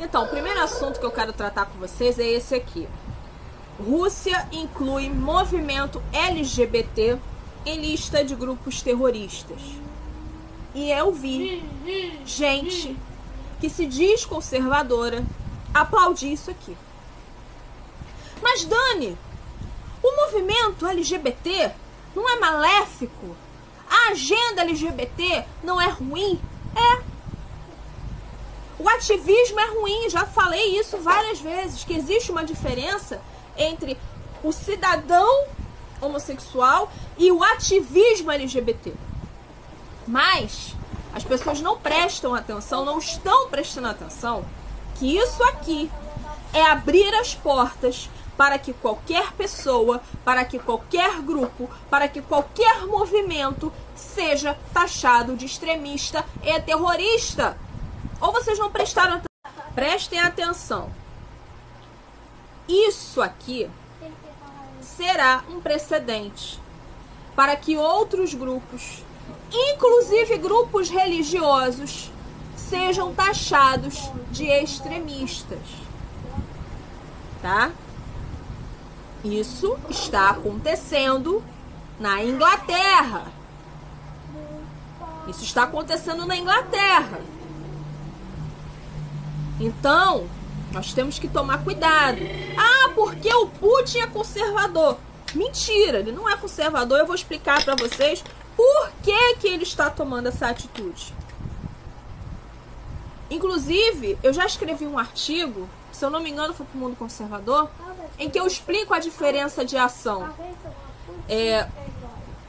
Então, o primeiro assunto que eu quero tratar com vocês é esse aqui. Rússia inclui movimento LGBT em lista de grupos terroristas. E eu vi gente que se diz conservadora aplaudir isso aqui. Mas, Dani, o movimento LGBT não é maléfico? A agenda LGBT não é ruim? É. O ativismo é ruim, já falei isso várias vezes, que existe uma diferença entre o cidadão homossexual e o ativismo LGBT. Mas as pessoas não prestam atenção, não estão prestando atenção, que isso aqui é abrir as portas para que qualquer pessoa, para que qualquer grupo, para que qualquer movimento seja taxado de extremista e terrorista. Ou vocês não prestaram atenção? Prestem atenção. Isso aqui será um precedente para que outros grupos, inclusive grupos religiosos, sejam taxados de extremistas. Tá? Isso está acontecendo na Inglaterra. Isso está acontecendo na Inglaterra. Então, nós temos que tomar cuidado. Ah, porque o Putin é conservador. Mentira, ele não é conservador. Eu vou explicar para vocês por que ele está tomando essa atitude. Inclusive, eu já escrevi um artigo, se eu não me engano foi para o Mundo Conservador, em que eu explico a diferença de ação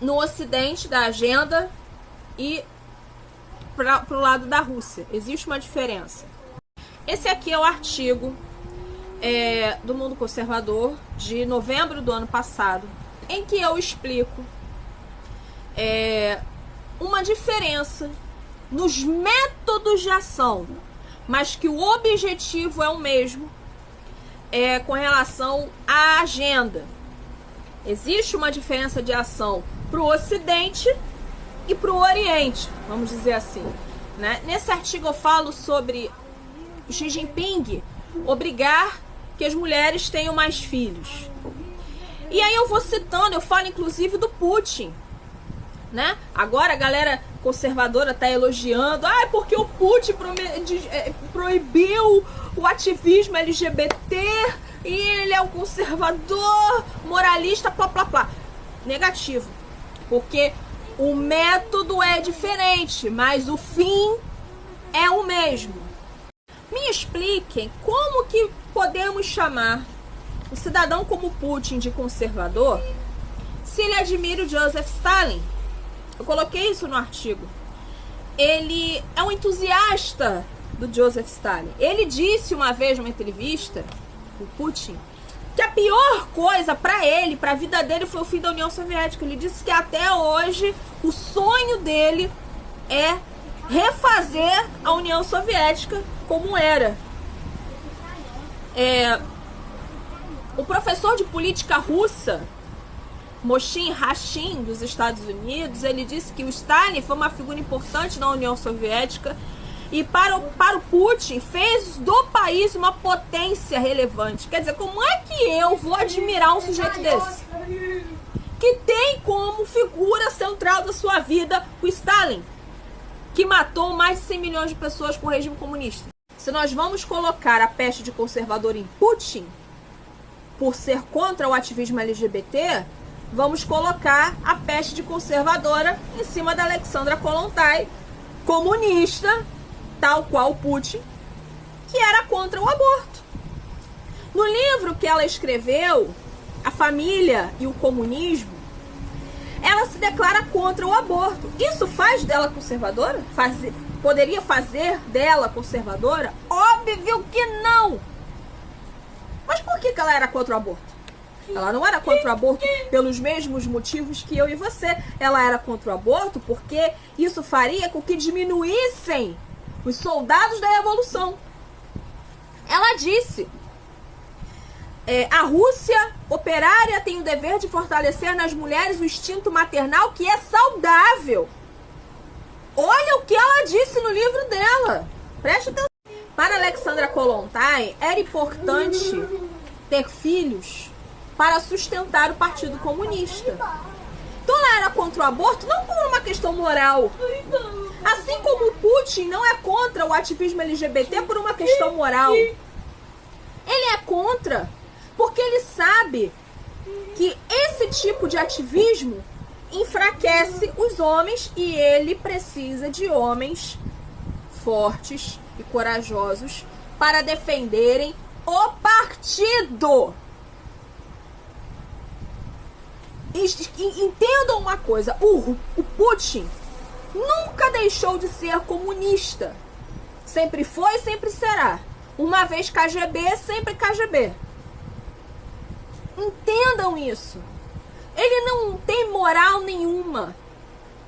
no ocidente da agenda e para o lado da Rússia. Existe uma diferença. Esse aqui é o artigo do Mundo Conservador de novembro do ano passado, em que eu explico uma diferença nos métodos de ação, mas que o objetivo é o mesmo com relação à agenda. Existe uma diferença de ação para o Ocidente e para o Oriente, vamos dizer assim, né? Nesse artigo eu falo sobre o Xi Jinping obrigar que as mulheres tenham mais filhos. E aí eu vou citando, eu falo inclusive do Putin, né? Agora a galera conservadora tá elogiando, porque o Putin proibiu o ativismo LGBT e ele é um conservador, moralista, plá, plá, plá. Negativo, porque o método é diferente, mas o fim é o mesmo. Me expliquem como que podemos chamar o cidadão como Putin de conservador se ele admira o Joseph Stalin. Eu coloquei isso no artigo. Ele é um entusiasta do Joseph Stalin. Ele disse uma vez numa entrevista, o Putin, que a pior coisa para ele, para a vida dele, foi o fim da União Soviética. Ele disse que até hoje o sonho dele é refazer a União Soviética como era. O professor de política russa, Moshin Hashin, dos Estados Unidos, ele disse que o Stalin foi uma figura importante na União Soviética e para o Putin fez do país uma potência relevante. Quer dizer, como é que eu vou admirar um sujeito desse? Que tem como figura central da sua vida o Stalin, que matou mais de 100 milhões de pessoas com o regime comunista. Se nós vamos colocar a peste de conservador em Putin, por ser contra o ativismo LGBT, vamos colocar a peste de conservadora em cima da Alexandra Kollontai, comunista, tal qual Putin, que era contra o aborto. No livro que ela escreveu, A Família e o Comunismo, ela se declara contra o aborto. Isso faz dela conservadora? Poderia fazer dela conservadora? Óbvio que não! Mas por que ela era contra o aborto? Ela não era contra o aborto pelos mesmos motivos que eu e você. Ela era contra o aborto porque isso faria com que diminuíssem os soldados da Revolução. Ela disse: a Rússia operária tem o dever de fortalecer nas mulheres o instinto maternal que é saudável. Olha o que ela disse no livro dela. Preste atenção. Para Alexandra Kollontai, era importante ter filhos para sustentar o Partido Comunista. Então ela era contra o aborto não por uma questão moral. Assim como o Putin não é contra o ativismo LGBT por uma questão moral. Ele é contra porque ele sabe que esse tipo de ativismo enfraquece os homens e ele precisa de homens fortes e corajosos para defenderem o partido. Entendam uma coisa, o Putin nunca deixou de ser comunista. Sempre foi, sempre será. Uma vez KGB, sempre KGB. Entendam isso. Ele não tem moral nenhuma.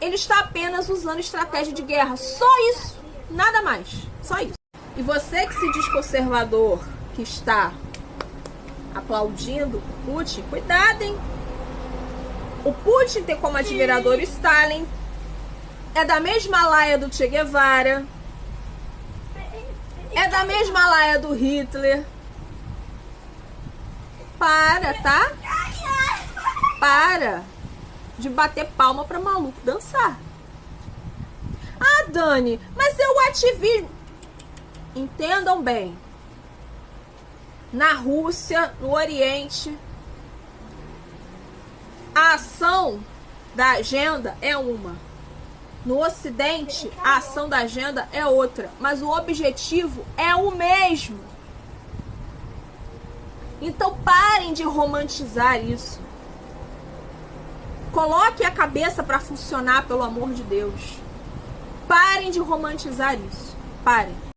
Ele está apenas usando estratégia de guerra. Só isso. Nada mais. Só isso. E você que se diz conservador, que está aplaudindo o Putin, cuidado, hein? O Putin tem como admirador o Stalin. É da mesma laia do Che Guevara. É da mesma laia do Hitler. Para, tá? Para de bater palma pra maluco dançar. Ah, Dani, mas é o ativismo. Entendam bem. Na Rússia, no Oriente, a ação da agenda é uma. No Ocidente, a ação da agenda é outra. Mas o objetivo é o mesmo. Então parem de romantizar isso. Coloque a cabeça para funcionar, pelo amor de Deus. Parem de romantizar isso. Parem.